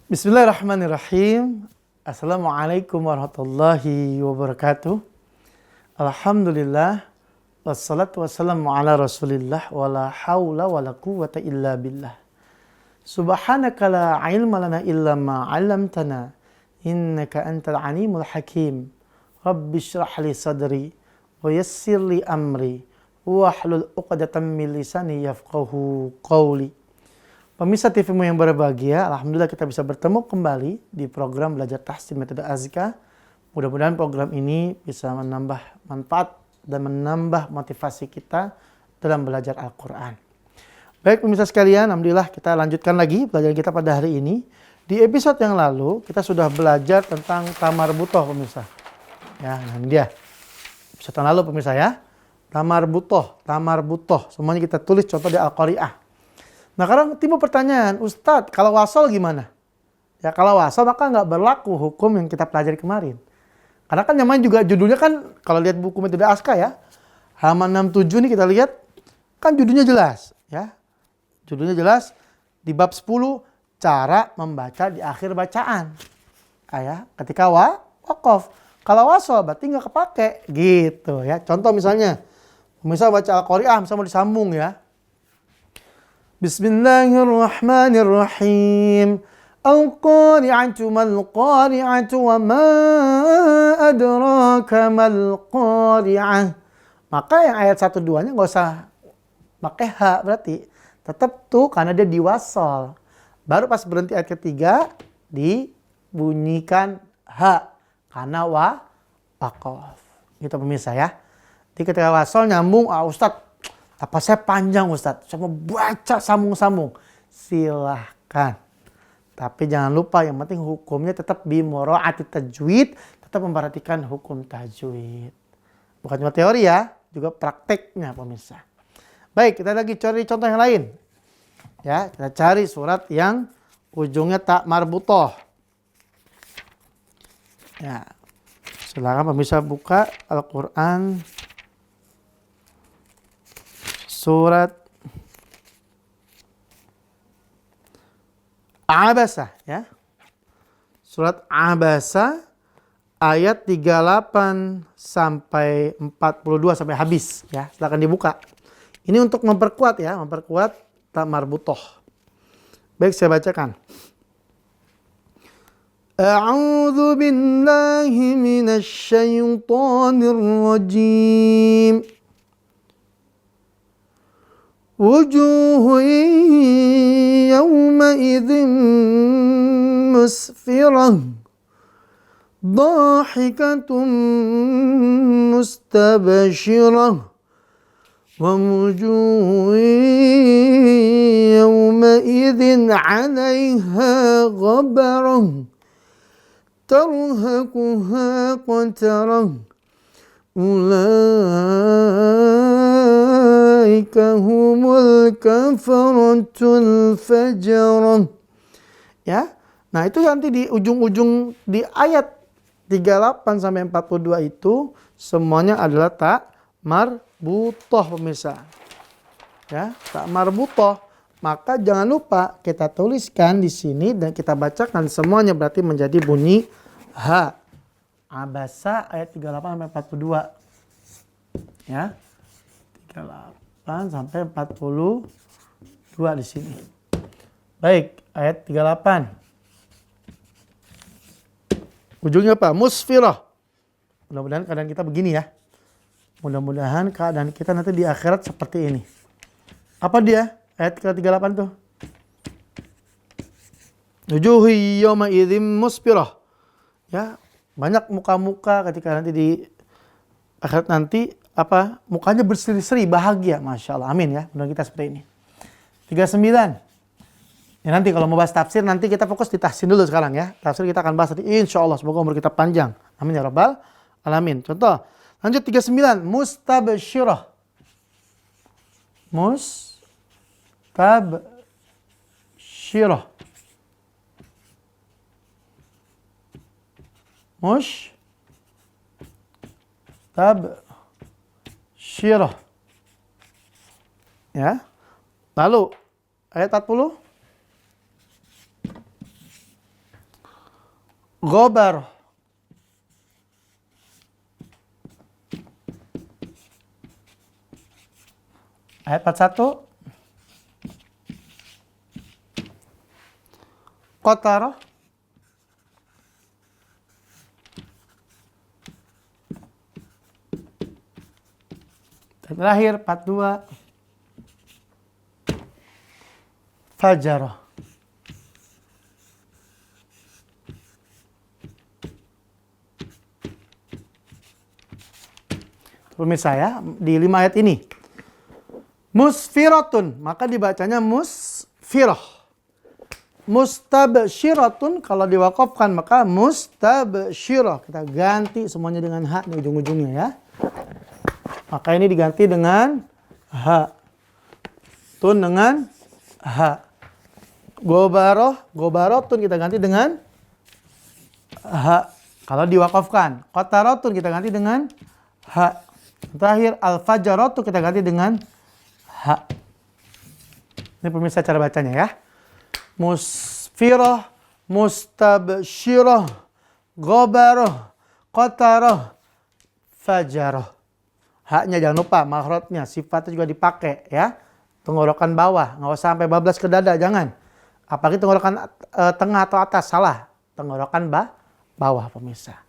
Bismillahirrahmanirrahim. Assalamualaikum warahmatullahi wabarakatuh. Alhamdulillah. Wassalatu wassalamu ala rasulillah. Wala hawla wala quwwata illa billah. Subhanaka la ilma lana illa ma 'allamtana. Innaka antal alimul hakim. Rabbi shrah li sadri. Wa yassir li amri. Wahlul 'uqdatam min lisani yafqahu qawli. Pemirsa TVmu yang berbahagia, alhamdulillah kita bisa bertemu kembali di program Belajar Tahsin Metode Azka. Mudah-mudahan program ini bisa menambah manfaat dan menambah motivasi kita dalam belajar Al-Quran. Baik pemirsa sekalian, alhamdulillah kita lanjutkan lagi pelajaran kita pada hari ini. Di episode yang lalu kita sudah belajar tentang tamar butoh pemirsa. Ya, ini dia. Episode yang lalu pemirsa ya. Tamar butoh. Semuanya kita tulis contoh di Al-Qari'ah. Nah sekarang timbul pertanyaan, Ustadz kalau wasol gimana? Ya kalau wasol maka nggak berlaku hukum yang kita pelajari kemarin. Karena kan namanya juga judulnya kan, kalau lihat buku metode Azka ya, halaman 67 nih kita lihat, kan judulnya jelas. Ya, judulnya jelas di bab 10, cara membaca di akhir bacaan. Ya, ketika waqaf. Kalau wasol berarti nggak kepake gitu ya. Contoh misalnya baca Al-Qari'ah, misalnya mau disambung ya. Bismillahirrahmanirrahim. Al-Qari'atu mal-Qari'atu wa ma adraka mal-Qari'ah. Maka yang ayat 1-2-nya nggak usah pakai H berarti. Tetap tuh karena dia diwasal. Baru pas berhenti ayat ketiga dibunyikan H. Karena waqaf. Gitu pemirsa ya. Jadi ketika wasal nyambung, Ustadz. Apa saya panjang Ustadz? Saya mau baca sambung-sambung. Silahkan. Tapi jangan lupa yang penting hukumnya tetap bimura'ati tajwid. Tetap memperhatikan hukum tajwid. Bukan cuma teori ya. Juga prakteknya pemirsa. Baik, kita lagi cari contoh yang lain. Ya, kita cari surat yang ujungnya tak marbutoh. Ya. Silakan pemirsa buka Al-Quran. Surat Abasa ya. Surat Abasa ayat 38 sampai 42 sampai habis ya. Silakan dibuka. Ini untuk memperkuat ya, memperkuat ta marbutoh. Baik, saya bacakan. A'udzu billahi minasy syaithanir rajim. وجوه يومئذ مسفرة ضاحكة مستبشرة ووجوه يومئذ عليها غبرة ترهقها قترة Ulaika humul kafaratul fajrah. Ya. Nah, itu nanti di ujung-ujung di ayat 38 sampai 42 itu semuanya adalah tak marbutoh pemirsa. Ya, tak marbutoh. Maka jangan lupa kita tuliskan di sini dan kita bacakan semuanya berarti menjadi bunyi H. Abasa ayat 38 sampai 42. Ya. 38 sampai 42 di sini. Baik, ayat 38. Ujungnya apa? Musfirah. Mudah-mudahan keadaan kita begini ya. Mudah-mudahan keadaan kita nanti di akhirat seperti ini. Apa dia? Ayat ke-38 tuh. Wujuhi yawma idzim musfirah. Ya, banyak muka-muka ketika nanti di akhirat nanti mukanya berseri-seri bahagia, masya Allah, amin ya, mudah kita seperti ini. 39. Ya, nanti kalau mau bahas tafsir nanti kita fokus di tahsin dulu sekarang ya. Tafsir kita akan bahas nanti insya Allah, semoga umur kita panjang, amin ya rabbal alamin. Contoh lanjut 39, mustabsyirah. Mustabsyirah. Mustabsyirah. Ya. Lalu ayat 40. Ghabar. Ayat 41. Qatara. Dan terakhir 42. Fajara. Pemirsa ya, di 5 ayat ini. Musfiratun, maka dibacanya musfirah. Mustabsyiratun, kalau diwakafkan maka mustabsyirah. Kita ganti semuanya dengan ha di ujung-ujungnya ya. Maka ini diganti dengan ha. Tun dengan ha. Gobaroh, gobarotun kita ganti dengan ha. Kalau diwakafkan. Qatarotun kita ganti dengan ha. Terakhir al-fajaratu kita ganti dengan ha. Ini pemirsa cara bacanya ya. Musfirah, mustabsyirah, ghabarah, qatarah, fajarah. Haknya jangan lupa, makhrajnya, sifatnya juga dipakai ya. Tenggorokan bawah, nggak usah sampai bablas ke dada, jangan. Apalagi tenggorokan tengah atau atas, salah. Tenggorokan bawah pemirsa.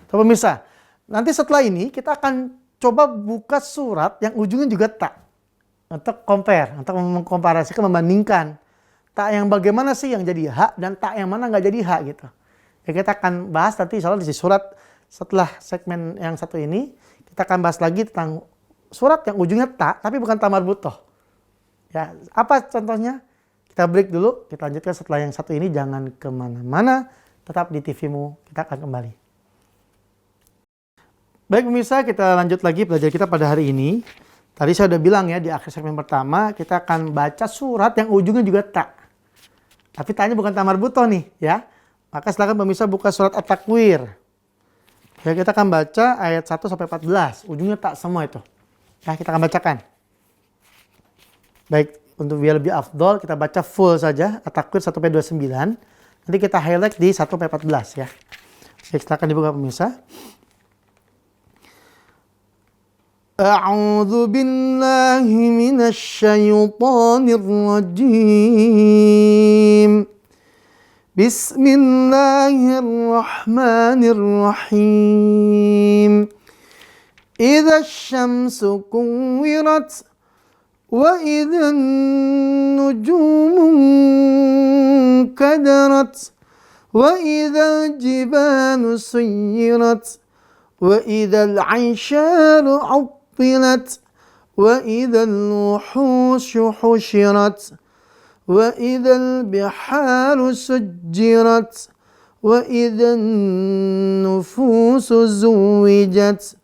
So, pemirsa, nanti setelah ini kita akan coba buka surat yang ujungnya juga ta. Untuk compare, untuk mengkomparasikan, membandingkan. Ta yang bagaimana sih yang jadi ha dan ta yang mana nggak jadi ha gitu. Ya, kita akan bahas nanti insya Allah di surat setelah segmen yang satu ini. Kita akan bahas lagi tentang surat yang ujungnya ta tapi bukan ta marbutoh. Ya, apa contohnya? Kita break dulu, kita lanjutkan setelah yang satu ini. Jangan kemana-mana, tetap di TV-mu, kita akan kembali. Baik pemirsa, kita lanjut lagi belajar kita pada hari ini. Tadi saya sudah bilang ya, di akhir segmen pertama, kita akan baca surat yang ujungnya juga ta. Tapi ta-nya bukan ta marbutoh nih ya. Maka silakan pemirsa buka surat At-Takwir. Ya, kita akan baca ayat 1 sampai 14. Ujungnya ta semua itu. Ya, kita akan bacakan. Baik, untuk biar lebih afdol, kita baca full saja. At-Takwir 1 sampai 29. Nanti kita highlight di 1 sampai 14 ya. Baik, silakan dibuka pemirsa. A'udzu billahi minasy syaithanir rajim. Bismillahirrahmanirrahim. Idza asy-syamsu kuwirat wa idza an-nujumu kadarat wa idza al-jibalu suyirat wa idza al-'isharu 'uttilat wa idza al-wuhushu hushirat wa idza al-biharu sujjirat wa idza an-nufusu zuwijat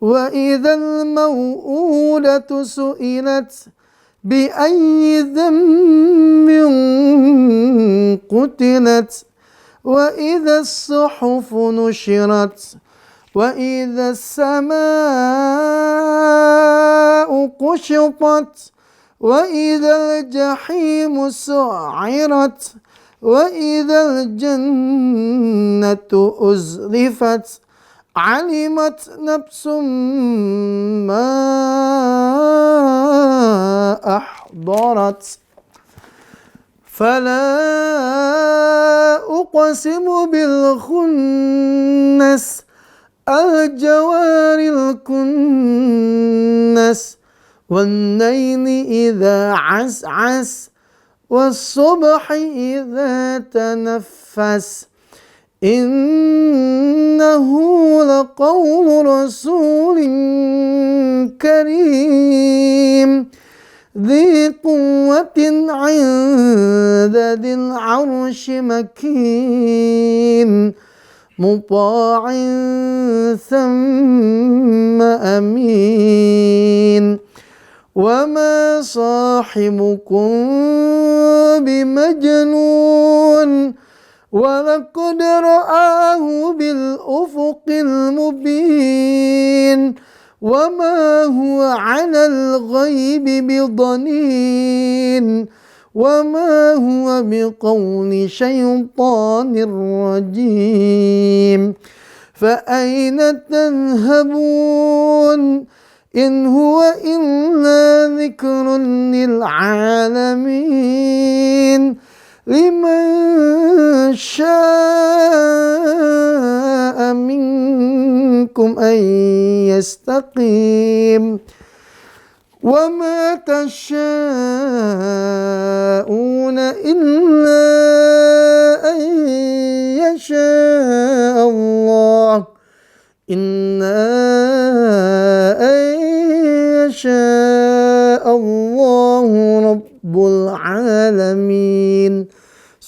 wa idza al-maw'udatu su'ilat bi ayyi dhanbin qutilat wa idza as-suhufu nushirat wa idza as-samaa'u kushitat wa idza al-jahimu su'irat wa idza al-jannatu uzlifat alimat nafsum ma ahdarat fala uqsimu bil khunnas al-jawaril kunnas والليل إذا عسعس والصبح إذا تنفس إنه لقول رسول كريم ذي قوة عند ذي العرش مكين مطاع ثم أمين وما صاحبكم بمجنون ولقد رآه بالأفق المبين وما هو على الغيب بضنين وما هو بقول شيطان رجيم فأين تذهبون إن هو إلا ذكر للعالمين لمن شاء منكم أن يستقيم وما تشاءون إلا أن يشاء الله إنا أن يشاء الله رب العالمين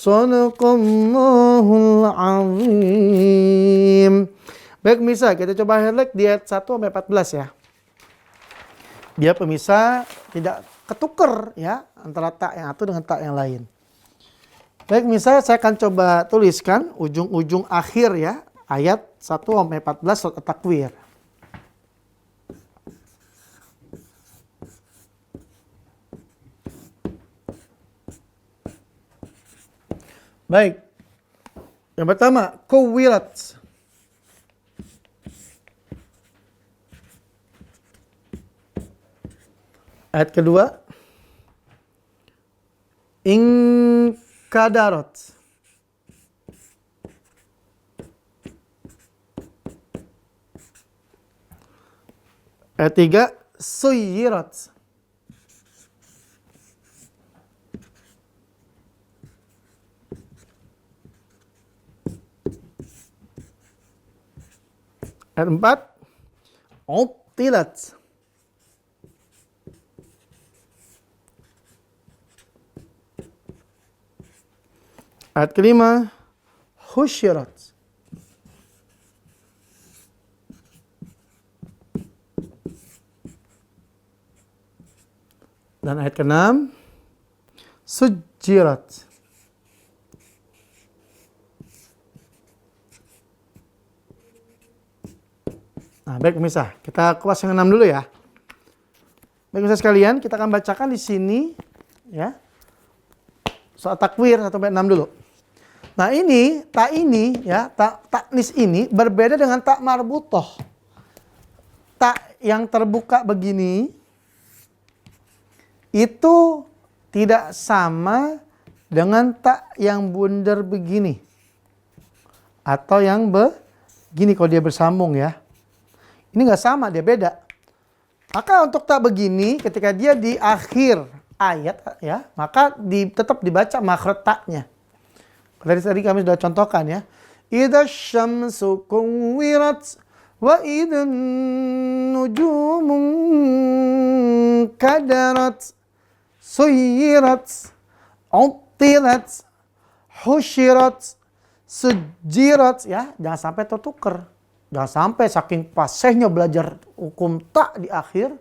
Sadaqallahul azim. Baik pemirsa, kita coba highlight di ayat 1 sampai 14 ya. Dia pemirsa tidak ketuker ya antara tak yang satu dengan tak yang lain. Baik pemirsa, saya akan coba tuliskan ujung-ujung akhir ya ayat 1 sampai 14 surat At-Takwir. Baik. Yang pertama, kuwirat. Ayat kedua, inkadarat. Ayat tiga, suyirat. Ayat 4, uttilat. Ayat kelima, husyirat. Dan ayat keenam, sujjirat. Nah, baik pemirsa, kita kupas yang 6 dulu ya. Baik pemirsa sekalian, kita akan bacakan di sini ya. Soal takwir 1 sampai 6 dulu. Nah, ini ya, taknis ini berbeda dengan tak marbutoh. Tak yang terbuka begini itu tidak sama dengan tak yang bundar begini. Atau yang begini kalau dia bersambung ya. Ini nggak sama, dia beda. Maka untuk tak begini, ketika dia di akhir ayat ya, maka tetap dibaca makhraj taknya. Tadi kami sudah contohkan ya. Idza syamsu kuwirat wa idzan nujumu kadarat suyirat uttilat husyirat sujirat ya, jangan sampai tertukar. Jangan sampai saking fasihnya belajar hukum tak di akhir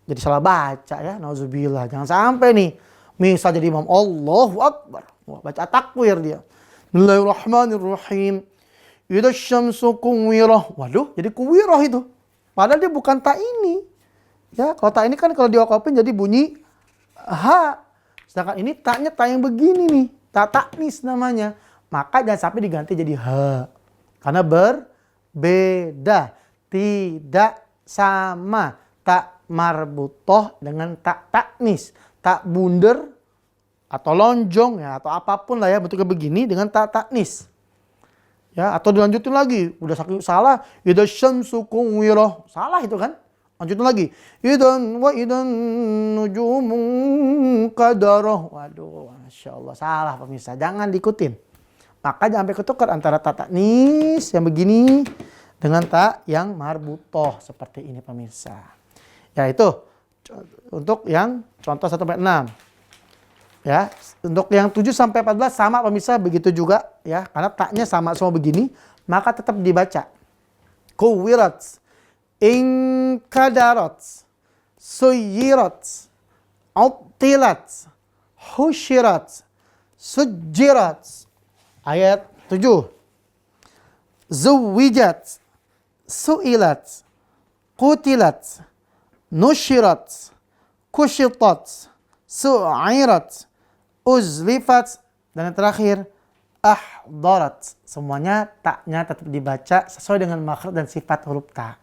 jadi salah baca ya, nauzubillah. Jangan sampai nih misal jadi imam Allahu Akbar, baca takwir dia. Bismillahirrahmanirrahim. Idza syamsu kuwirah. Waduh, jadi kuwirah itu. Padahal dia bukan tak ini. Ya, kalau tak ini kan kalau diwakafin jadi bunyi ha. Sedangkan ini taknya tak yang begini nih. Tak taknis namanya. Maka jangan sampai diganti jadi ha. Karena berbeda, tidak sama. Tak marbutoh dengan tak taknis, tak bunder atau lonjong ya, atau apapun lah ya bentuknya begini dengan tak taknis. Ya, atau dilanjutin lagi, udah saking salah, idza syamsu kuwirah. Salah itu kan? Lanjutin lagi. Idan nujumu qadarah. Waduh, Masya Allah, salah pemirsa. Jangan diikutin. Maka jangan sampai ketukar antara tak taknis yang begini dengan tak yang marbutoh seperti ini pemirsa. Ya itu untuk yang contoh 1 sampai 6. Ya, untuk yang 7 sampai 14 sama pemirsa begitu juga ya, karena taknya sama semua begini, maka tetap dibaca. Kuwirat, inkadarat, suyirat, uttilat, husyirat, sujirat. Ayat 7. Zuwijat, su'ilat, qutilat, nusyirat, kushitat, su'irat, uzlifat, dan yang terakhir ahdarat. Semuanya taknya tetap dibaca sesuai dengan makhraj dan sifat huruf ta.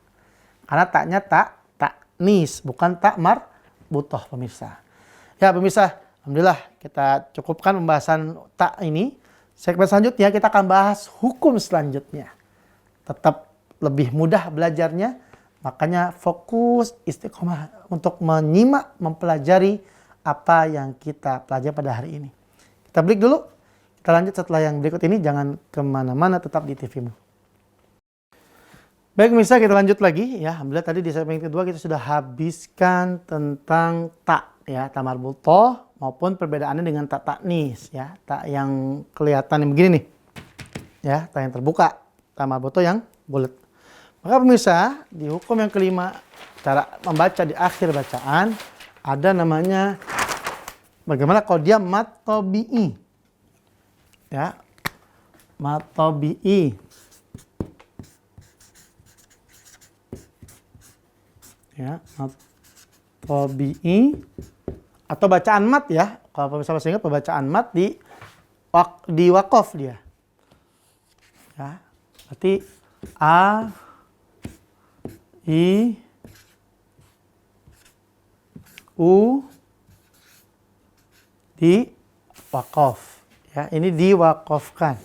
Karena taknya taknis, bukan tak marbutoh pemirsa. Ya pemirsa, alhamdulillah kita cukupkan pembahasan tak ini. Segmen selanjutnya kita akan bahas hukum selanjutnya. Tetap lebih mudah belajarnya, makanya fokus istiqomah untuk menyimak, mempelajari apa yang kita pelajari pada hari ini. Kita break dulu, kita lanjut setelah yang berikut ini. Jangan kemana-mana, tetap di TV-mu. Baik pemirsa, kita lanjut lagi ya. Alhamdulillah tadi di segmen kedua kita sudah habiskan tentang tak ya, tak marbutoh maupun perbedaannya dengan tak taknis ya. Tak yang kelihatan yang begini nih. Ya, tak yang terbuka, tak marbutoh yang bulat. Maka pemirsa, di hukum yang kelima, cara membaca di akhir bacaan ada namanya bagaimana kalau dia mat tabi'i. Ya. Mat tabi'i. Ya, mat tabi'i atau bacaan mat ya. Kalau pemirsa masih ingat pembacaan mat di waqaf dia. Ya. Berarti a i u di waqaf. Ya, ini diwaqafkan.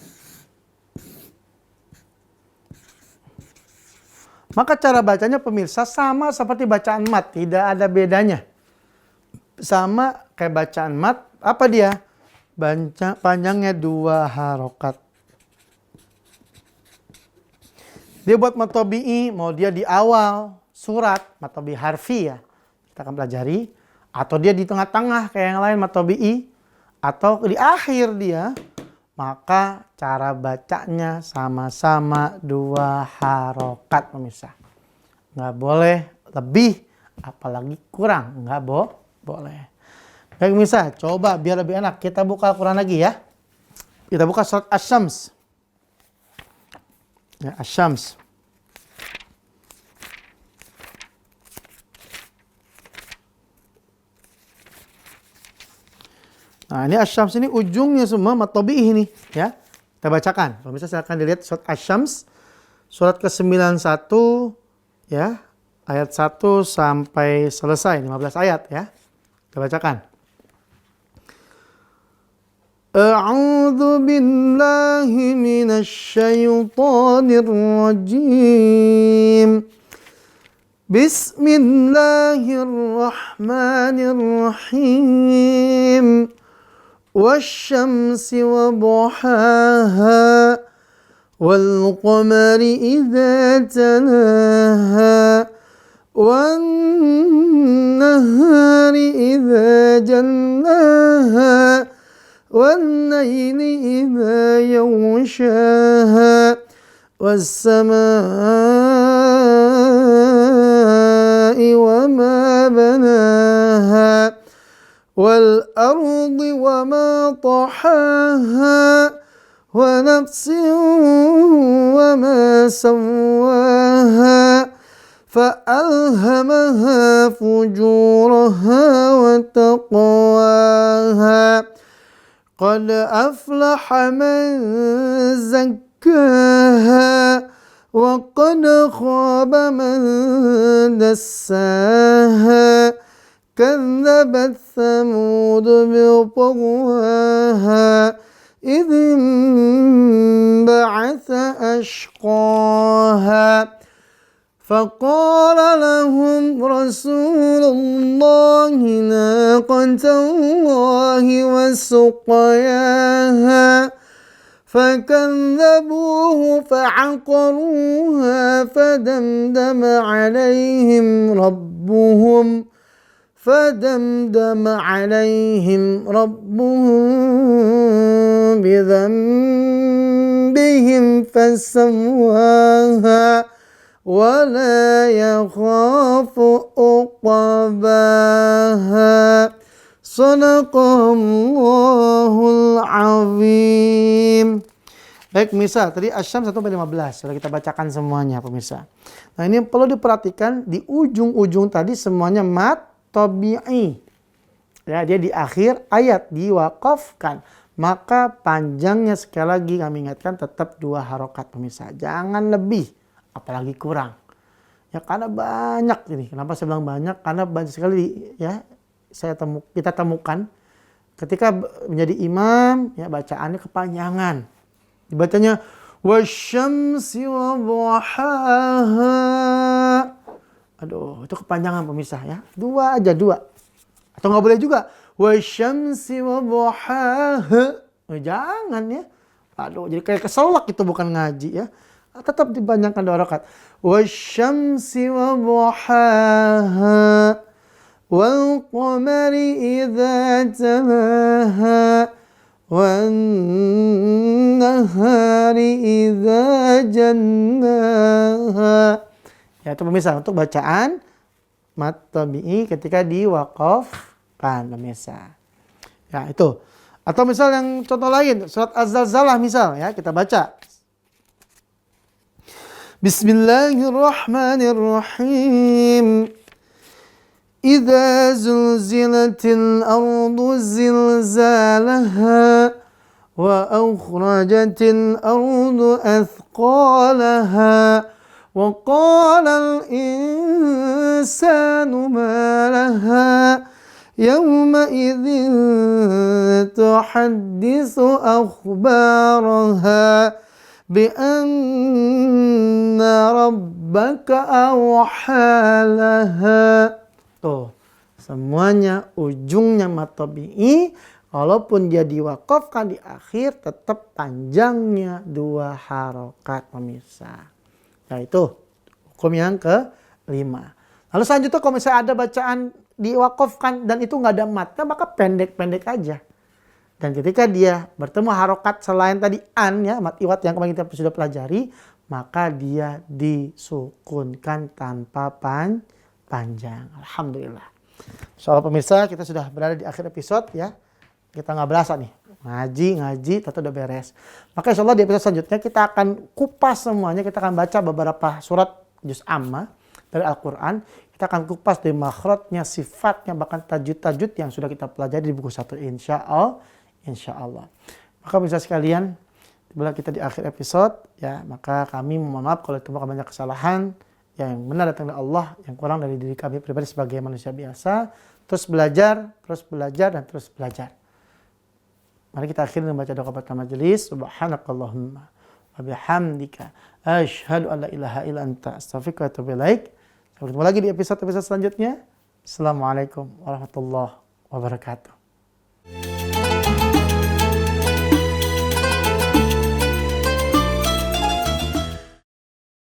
Maka cara bacanya pemirsa sama seperti bacaan mat, tidak ada bedanya. Sama kayak bacaan mat, apa dia? Panjangnya 2 harokat. Dia buat mat tabi'i, mau dia di awal surat, mat tabi'i harfi ya, kita akan pelajari. Atau dia di tengah-tengah kayak yang lain mat tabi'i, atau di akhir dia, maka cara bacanya sama-sama 2 harokat pemirsa. Nggak boleh lebih, apalagi kurang. Nggak boleh. Baik pemirsa, coba biar lebih enak. Kita buka Al-Quran lagi ya. Kita buka surat Asy-Syams. Ya, Asy-Syams. Nah ini Asy-Syams ini ujungnya semua mat tabi'i ini ya. Kita bacakan. Pemirsa silakan dilihat surat Asy-Syams surat ke-91 ya. Ayat 1 sampai selesai 15 ayat ya. Kita bacakan. A'udzu billahi minasy syaithanir rajim. Bismillahirrahmanirrahim. والشمس وضحاها والقمر إذا تلاها والنهار إذا جلاها والليل إذا يغشاها والسماء وما بناها والأرض وما طحاها ونفس وما سواها فألهمها فجورها وتقواها قد أفلح من زكاها وقد خاب من دساها كذبت ثمود بطغواها إذ انبعث أشقاها فقال لهم رسول الله ناقة الله وسقياها فكذبوه فعقروها فدمدم عليهم ربهم بذنبهم فسواها ولا يخاف عقباها Sadaqallahul azim. Baik pemirsa, tadi Asy-Syams 1-15 sudah kita bacakan semuanya pemirsa. Nah ini perlu diperhatikan di ujung-ujung tadi semuanya mat tabi'i. ya, dia di akhir ayat diwakafkan. Maka panjangnya sekali lagi kami ingatkan tetap 2 harokat pemirsa. Jangan lebih, apalagi kurang. Ya karena banyak ini. Kenapa saya bilang banyak? Karena banyak sekali ya kita temukan ketika menjadi imam ya bacaannya kepanjangan. Dibacanya wasyamsi wadhuhaha. Aduh, itu kepanjangan pemirsa ya. 2 aja 2. Atau nggak boleh juga wasyamsi wadhuhaha. Jangan ya. Aduh, jadi kayak keselak itu bukan ngaji ya. Tetap dipanjangkan 2 rakaat. Wasyamsi wadhuhaha wal qamari idza talaha wan nahari idza jannaha. Ya itu pemirsa untuk bacaan mad tabi'i ketika diwaqafkan pemirsa. Ya itu. Atau misal yang contoh lain surat Az-Zalzalah misal ya kita baca. Bismillahirrahmanirrahim. Idza zulzilatil ardu zilzalaha wa akhrajatil ardu athqalaha wa qala al insanu ma laha yawma idzin tuhaddisu akhbaraha bi'anna rabbaka awhalaha. Tuh, semuanya ujungnya mad tabi'i, walaupun dia diwakafkan di akhir tetap panjangnya 2 harokat pemirsa. Nah itu hukum yang ke-5. Lalu selanjutnya kalau misalnya ada bacaan diwakafkan dan itu nggak ada matnya maka pendek-pendek aja. Dan ketika dia bertemu harokat selain tadi an ya, mat iwat yang kemarin kita sudah pelajari, maka dia disukunkan tanpa panjang. Alhamdulillah. Soal pemirsa kita sudah berada di akhir episode ya. Kita nggak berasa nih. Ngaji, tetap udah beres. Maka insya Allah di episode selanjutnya kita akan kupas semuanya. Kita akan baca beberapa surat juz amma dari Al-Quran. Kita akan kupas dari makhrajnya, sifatnya, bahkan tajud-tajud yang sudah kita pelajari di buku 1 insya Allah. Maka pemirsa sekalian, bila kita di akhir episode ya, maka kami mohon maaf kalau itu banyak kesalahan. Yang benar datang dari Allah, yang kurang dari diri kami pribadi sebagai manusia biasa. Terus belajar, dan terus belajar. Mari kita akhiri dengan baca doa kafatul majelis. Subhanakallahumma wa bihamdika asyhadu an la ilaha illa anta astaghfiruka wa atubu ilaik. Sampai ketemu lagi di episode selanjutnya. Assalamualaikum warahmatullahi wabarakatuh.